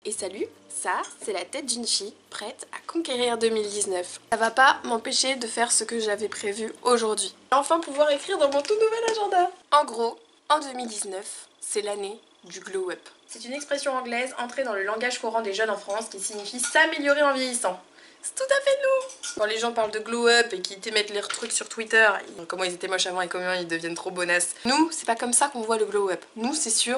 Et salut, ça c'est la tête d'une fille prête à conquérir 2019. Ça va pas m'empêcher de faire ce que j'avais prévu aujourd'hui. Enfin pouvoir écrire dans mon tout nouvel agenda. En gros, en 2019, c'est l'année du glow up. C'est une expression anglaise entrée dans le langage courant des jeunes en France qui signifie s'améliorer en vieillissant. C'est tout à fait nous. Quand les gens parlent de glow up et qu'ils t'émettent leurs trucs sur Twitter, comment ils étaient moches avant et comment ils deviennent trop bonasses. Nous, c'est pas comme ça qu'on voit le glow up. Nous, c'est sur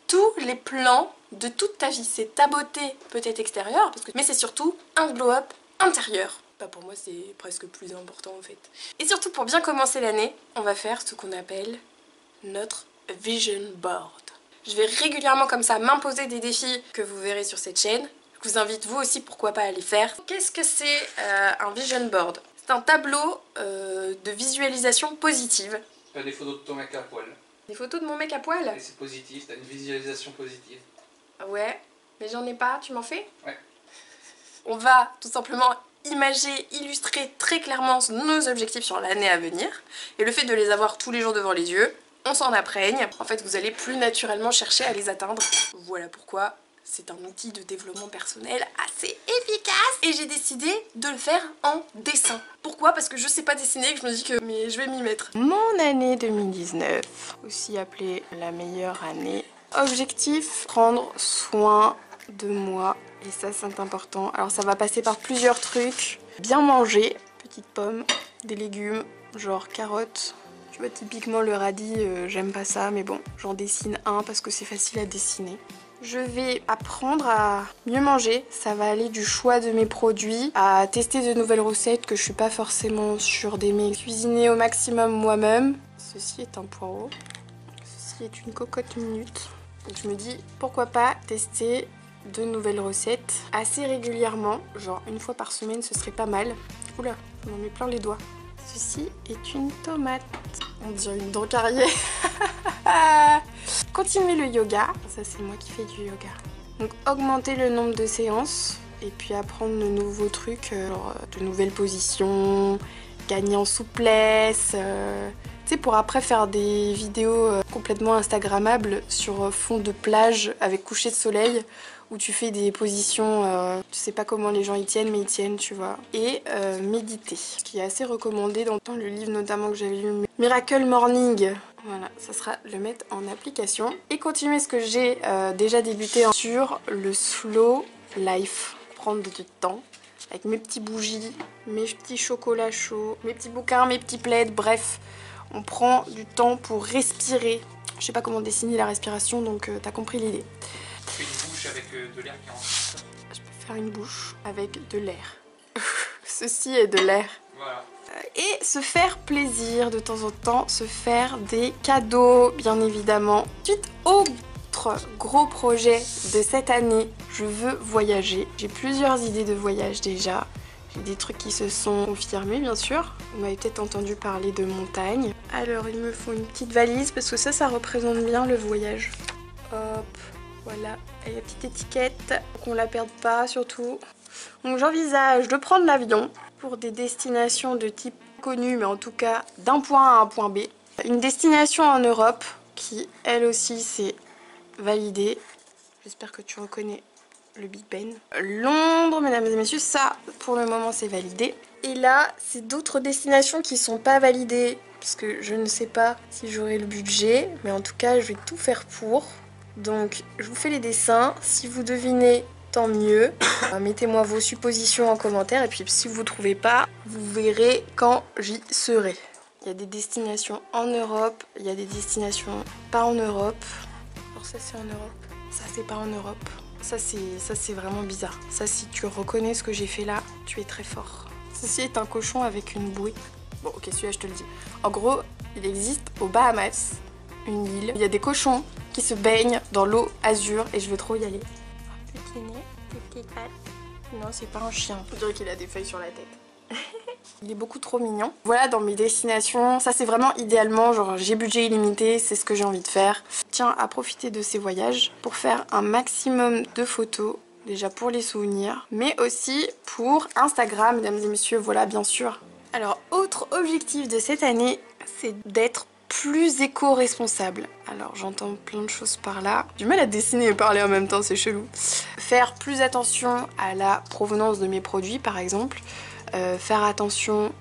tous les plans de toute ta vie. C'est ta beauté peut-être extérieure, mais c'est surtout un glow up intérieur. Bah pour moi, c'est presque plus important en fait. Et surtout, pour bien commencer l'année, on va faire ce qu'on appelle notre vision board. Je vais régulièrement comme ça m'imposer des défis que vous verrez sur cette chaîne. Je vous invite vous aussi pourquoi pas à les faire. Qu'est-ce que c'est un vision board? C'est un tableau de visualisation positive. T'as des photos de ton mec à poil. Des photos de mon mec à poil? Et c'est positif, t'as une visualisation positive. Ouais, mais j'en ai pas, tu m'en fais? Ouais. On va tout simplement imager, illustrer très clairement nos objectifs sur l'année à venir. Et le fait de les avoir tous les jours devant les yeux, on s'en imprègne. En fait, vous allez plus naturellement chercher à les atteindre. Voilà pourquoi c'est un outil de développement personnel assez efficace. Et j'ai décidé de le faire en dessin. Pourquoi? Parce que je sais pas dessiner et que je me dis que mais je vais m'y mettre. Mon année 2019, aussi appelée la meilleure année. Objectif, prendre soin de moi. Et ça, c'est important. Alors ça va passer par plusieurs trucs. Bien manger, petites pommes, des légumes, genre carottes. Tu vois, typiquement le radis, j'aime pas ça, mais bon, j'en dessine un parce que c'est facile à dessiner. Je vais apprendre à mieux manger, ça va aller du choix de mes produits, à tester de nouvelles recettes que je suis pas forcément sûre d'aimer, cuisiner au maximum moi-même. Ceci est un poireau, ceci est une cocotte minute. Donc je me dis, pourquoi pas tester de nouvelles recettes assez régulièrement, genre une fois par semaine ce serait pas mal. Oula, je m'en mets plein les doigts. Ceci est une tomate. On dirait une dent carrière. Continuer le yoga. Ça, c'est moi qui fais du yoga. Donc, augmenter le nombre de séances. Et puis apprendre de nouveaux trucs, genre de nouvelles positions, gagner en souplesse. Tu sais, pour après faire des vidéos complètement instagrammables sur fond de plage avec coucher de soleil. Où tu fais des positions, tu sais pas comment les gens y tiennent, mais ils tiennent, tu vois. Et méditer, ce qui est assez recommandé dans le livre notamment que j'avais lu, Miracle Morning. Voilà, ça sera le mettre en application. Et continuer ce que j'ai déjà débuté sur le slow life. Prendre du temps avec mes petits bougies, mes petits chocolats chauds, mes petits bouquins, mes petits plaids, bref. On prend du temps pour respirer. Je sais pas comment dessiner la respiration, donc t'as compris l'idée. Fais une bouche avec de l'air qui rentre. Je peux faire une bouche avec de l'air. Ceci est de l'air. Voilà. Et se faire plaisir de temps en temps, se faire des cadeaux, bien évidemment. Suite autre gros projet de cette année, je veux voyager. J'ai plusieurs idées de voyage déjà. J'ai des trucs qui se sont confirmés, bien sûr. Vous m'avez peut-être entendu parler de montagne. Alors, il me faut une petite valise parce que ça représente bien le voyage. Hop. Voilà, et la petite étiquette, qu'on la perde pas surtout. Donc j'envisage de prendre l'avion pour des destinations de type connu, mais en tout cas d'un point A à un point B. Une destination en Europe qui, elle aussi, s'est validée. J'espère que tu reconnais le Big Ben. Londres, mesdames et messieurs, ça, pour le moment, c'est validé. Et là, c'est d'autres destinations qui sont pas validées, parce que je ne sais pas si j'aurai le budget, mais en tout cas, je vais tout faire pour. Donc je vous fais les dessins, si vous devinez tant mieux, mettez-moi vos suppositions en commentaire et puis si vous ne trouvez pas, vous verrez quand j'y serai. Il y a des destinations en Europe, il y a des destinations pas en Europe. Alors ça c'est en Europe, ça c'est pas en Europe. Ça c'est vraiment bizarre. Ça si tu reconnais ce que j'ai fait là, tu es très fort. Ceci est un cochon avec une bouée. Bon ok celui-là je te le dis. En gros, il existe aux Bahamas une île. Il y a des cochons qui se baignent dans l'eau azur et je veux trop y aller. Petit nez, des petites pattes. Non, c'est pas un chien. Je dirais qu'il a des feuilles sur la tête. Il est beaucoup trop mignon. Voilà dans mes destinations. Ça c'est vraiment idéalement, genre j'ai budget illimité, c'est ce que j'ai envie de faire. Tiens à profiter de ces voyages pour faire un maximum de photos. Déjà pour les souvenirs, mais aussi pour Instagram, mesdames et messieurs, voilà bien sûr. Alors autre objectif de cette année, c'est d'être plus éco-responsable. Alors j'entends plein de choses par là. Du mal à dessiner et parler en même temps, c'est chelou. Faire plus attention à la provenance de mes produits par exemple. Faire attention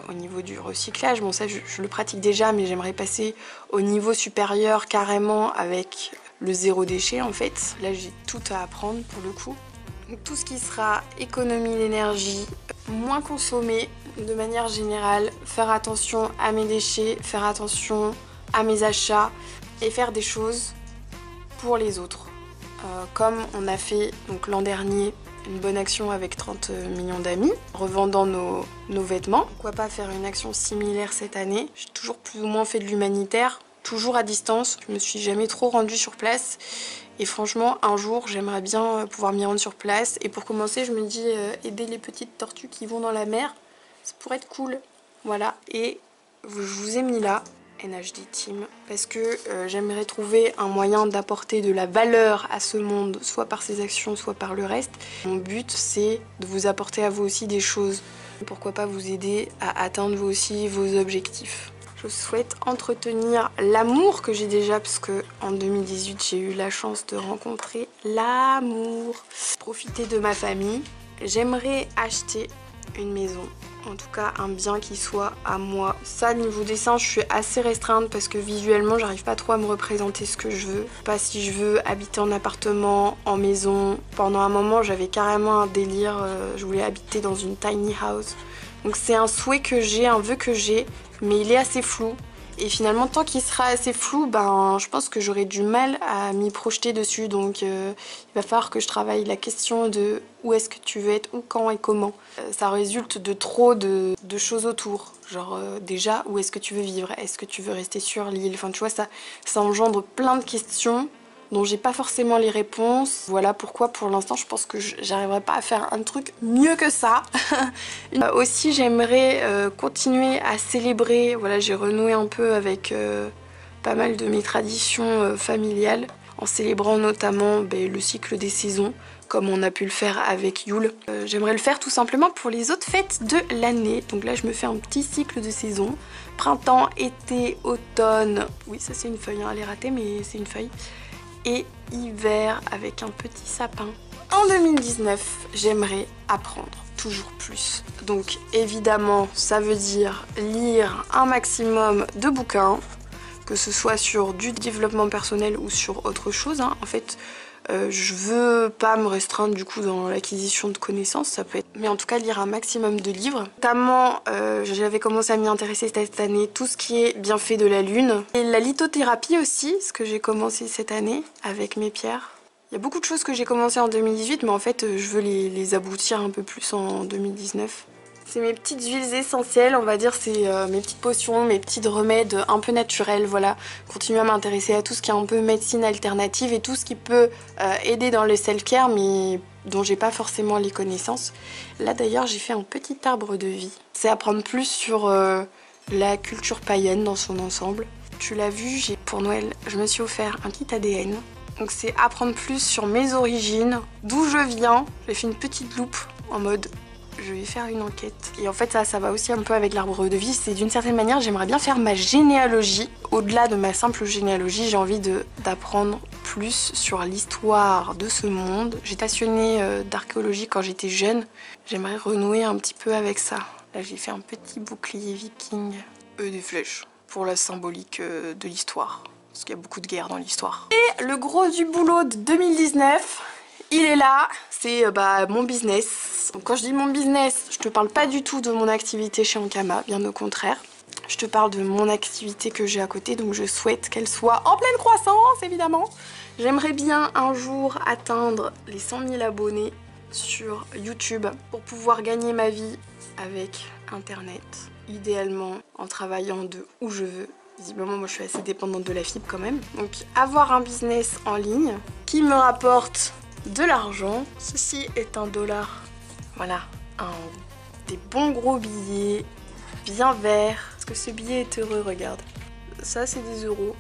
au niveau du recyclage. Bon ça je le pratique déjà, mais j'aimerais passer au niveau supérieur carrément avec le zéro déchet en fait. Là j'ai tout à apprendre pour le coup. Donc, tout ce qui sera économie d'énergie, moins consommer de manière générale, faire attention à mes déchets, faire attention à mes achats et faire des choses pour les autres. Comme on a fait donc l'an dernier une bonne action avec 30 millions d'amis, revendant nos vêtements. Pourquoi pas faire une action similaire cette année? J'ai toujours plus ou moins fait de l'humanitaire, toujours à distance, je me suis jamais trop rendue sur place. Et franchement, un jour, j'aimerais bien pouvoir m'y rendre sur place. Et pour commencer, je me dis aider les petites tortues qui vont dans la mer, ça pourrait être cool. Voilà, et je vous ai mis là, NHD Team, parce que j'aimerais trouver un moyen d'apporter de la valeur à ce monde, soit par ces actions, soit par le reste. Mon but, c'est de vous apporter à vous aussi des choses. Pourquoi pas vous aider à atteindre vous aussi vos objectifs. Je souhaite entretenir l'amour que j'ai déjà, parce que en 2018 j'ai eu la chance de rencontrer l'amour. Profiter de ma famille. J'aimerais acheter une maison, en tout cas un bien qui soit à moi. Ça, niveau dessin, je suis assez restreinte parce que visuellement j'arrive pas trop à me représenter ce que je veux. Pas si je veux habiter en appartement, en maison. Pendant un moment j'avais carrément un délire, je voulais habiter dans une tiny house. Donc c'est un souhait que j'ai, un vœu que j'ai, mais il est assez flou. Et finalement, tant qu'il sera assez flou, ben, je pense que j'aurai du mal à m'y projeter dessus. Donc il va falloir que je travaille la question de où est-ce que tu veux être, où, quand et comment. Ça résulte de trop de choses autour. Genre déjà, où est-ce que tu veux vivre? Est-ce que tu veux rester sur l'île? Enfin tu vois, ça engendre plein de questions dont j'ai pas forcément les réponses. Voilà pourquoi pour l'instant je pense que j'arriverai pas à faire un truc mieux que ça. Aussi j'aimerais continuer à célébrer, voilà, j'ai renoué un peu avec pas mal de mes traditions familiales, en célébrant notamment le cycle des saisons, comme on a pu le faire avec Yule. J'aimerais le faire tout simplement pour les autres fêtes de l'année. Donc là je me fais un petit cycle de saison. Printemps, été, automne. Oui ça c'est une feuille, hein, elle est ratée mais c'est une feuille. Et hiver avec un petit sapin. En 2019, j'aimerais apprendre toujours plus. Donc évidemment, ça veut dire lire un maximum de bouquins, que ce soit sur du développement personnel ou sur autre chose, hein. En fait, je veux pas me restreindre du coup dans l'acquisition de connaissances, ça peut être... Mais en tout cas lire un maximum de livres. Notamment, j'avais commencé à m'y intéresser cette année, tout ce qui est bienfait de la lune. Et la lithothérapie aussi, ce que j'ai commencé cette année avec mes pierres. Il y a beaucoup de choses que j'ai commencé en 2018, mais en fait je veux les aboutir un peu plus en 2019. C'est mes petites huiles essentielles, on va dire, c'est mes petites potions, mes petits remèdes un peu naturels, voilà. Continuer à m'intéresser à tout ce qui est un peu médecine alternative et tout ce qui peut aider dans le self-care, mais dont j'ai pas forcément les connaissances. Là d'ailleurs j'ai fait un petit arbre de vie. C'est apprendre plus sur la culture païenne dans son ensemble. Tu l'as vu, pour Noël, je me suis offert un kit ADN. Donc c'est apprendre plus sur mes origines, d'où je viens. J'ai fait une petite loupe en mode... je vais faire une enquête. Et en fait ça va aussi un peu avec l'arbre de vie. C'est d'une certaine manière, j'aimerais bien faire ma généalogie. Au-delà de ma simple généalogie, j'ai envie d'apprendre plus sur l'histoire de ce monde. J'ai été passionnée d'archéologie quand j'étais jeune. J'aimerais renouer un petit peu avec ça. Là j'ai fait un petit bouclier viking. Des flèches pour la symbolique de l'histoire. Parce qu'il y a beaucoup de guerres dans l'histoire. Et le gros du boulot de 2019, il est là. C'est mon business. Donc quand je dis mon business, je te parle pas du tout de mon activité chez Ankama, bien au contraire. Je te parle de mon activité que j'ai à côté, donc je souhaite qu'elle soit en pleine croissance, évidemment. J'aimerais bien un jour atteindre les 100 000 abonnés sur YouTube pour pouvoir gagner ma vie avec Internet. Idéalement en travaillant de où je veux. Visiblement, moi je suis assez dépendante de la fibre quand même. Donc avoir un business en ligne qui me rapporte de l'argent. Ceci est un dollar. Voilà, des bons gros billets, bien verts. Parce que ce billet est heureux, regarde. Ça c'est des euros.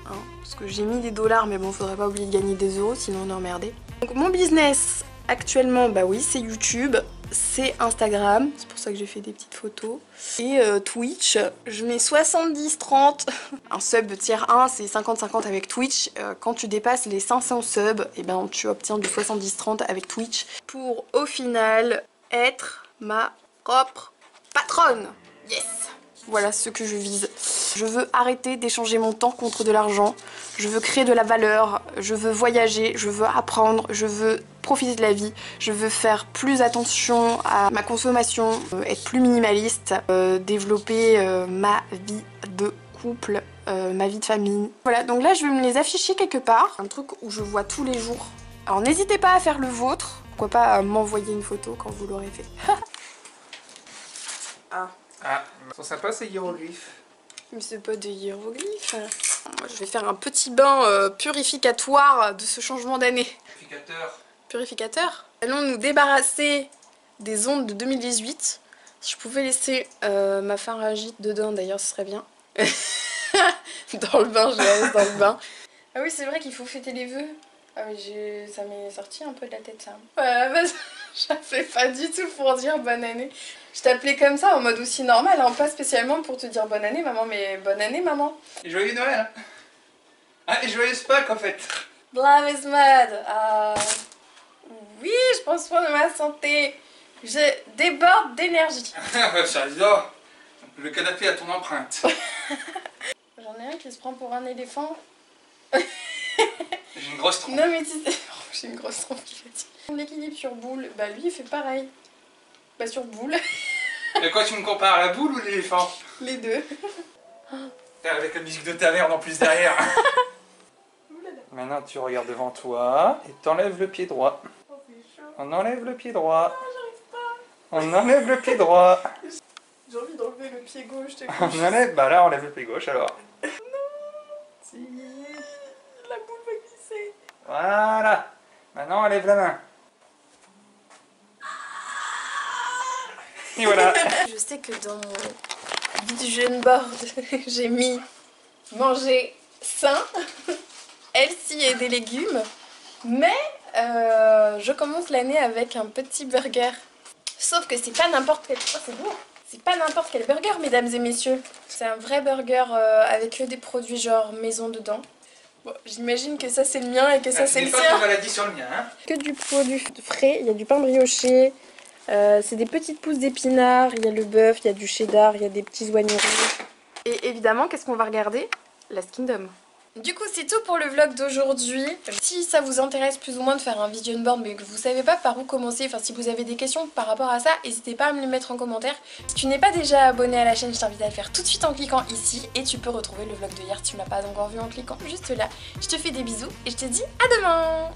Hein, parce que j'ai mis des dollars, mais bon, faudrait pas oublier de gagner des euros, sinon on est emmerdé. Donc mon business actuellement, bah oui, c'est YouTube. c'est Instagram, c'est pour ça que j'ai fait des petites photos. Et Twitch, je mets 70-30. Un sub tier 1, c'est 50-50 avec Twitch. Quand tu dépasses les 500 subs, et ben tu obtiens du 70-30 avec Twitch. Pour au final être ma propre patronne. Yes! Voilà ce que je vise. Je veux arrêter d'échanger mon temps contre de l'argent. Je veux créer de la valeur. Je veux voyager. Je veux apprendre. Je veux profiter de la vie. Je veux faire plus attention à ma consommation. Être plus minimaliste. Développer ma vie de couple. Ma vie de famille. Voilà, donc là je vais me les afficher quelque part. Un truc où je vois tous les jours. Alors n'hésitez pas à faire le vôtre. Pourquoi pas m'envoyer une photo quand vous l'aurez fait. Ah. Ah, ils sont sympas ces hiéroglyphes. Mais c'est pas des hiéroglyphes. Moi, je vais faire un petit bain purificatoire de ce changement d'année. Purificateur. Purificateur. Allons nous débarrasser des ondes de 2018. Si je pouvais laisser ma pharyngite dedans d'ailleurs, ce serait bien. Dans le bain, je la laisse dans le bain. Ah oui, c'est vrai qu'il faut fêter les vœux. Ah oui, ça m'est sorti un peu de la tête ça. Voilà, bah, j'appelais pas du tout pour dire bonne année. Je t'appelais comme ça en mode aussi normal, hein, pas spécialement pour te dire bonne année maman, mais bonne année maman. Et joyeux Noël. Ah, et joyeuse Pâques en fait. Love is mad. Oui, je pense soin de ma santé. Je déborde d'énergie. J'adore. Le canapé a ton empreinte. J'en ai un qui se prend pour un éléphant. J'ai une grosse trompe. Non mais tu sais, j'ai une grosse trompe qui fatigue. L'équilibre sur boule, bah lui il fait pareil. Bah sur boule. Et quoi, tu me compares à la boule ou l'éléphant? Les deux. Avec la musique de taverne en plus derrière. Maintenant tu regardes devant toi et t'enlèves le pied droit. On enlève le pied droit. On enlève le pied droit. J'ai envie d'enlever le pied gauche. On enlève, bah là on enlève le pied gauche alors. Si, la boule va glisser. Voilà. Maintenant on enlève la main. Et voilà. Je sais que dans mon vision board, j'ai mis manger sain, healthy et des légumes. Mais je commence l'année avec un petit burger. Sauf que c'est pas n'importe quel... Oh, c'est lourd. C'est pas n'importe quel burger, mesdames et messieurs. C'est un vrai burger avec que des produits genre maison dedans. Bon, j'imagine que ça c'est le mien et que ça c'est le sien. sien. Pas maladie sur le mien, hein. Que du produit frais, il y a du pain brioché, c'est des petites pousses d'épinards, il y a le bœuf, il y a du cheddar, il y a des petits oignons rouges. Et évidemment, qu'est-ce qu'on va regarder? Last Kingdom. Du coup, c'est tout pour le vlog d'aujourd'hui. Si ça vous intéresse plus ou moins de faire un vision board mais que vous savez pas par où commencer, enfin si vous avez des questions par rapport à ça, n'hésitez pas à me les mettre en commentaire. Si tu n'es pas déjà abonné à la chaîne, je t'invite à le faire tout de suite en cliquant ici et tu peux retrouver le vlog de hier si tu ne l'as pas encore vu en cliquant juste là. Je te fais des bisous et je te dis à demain.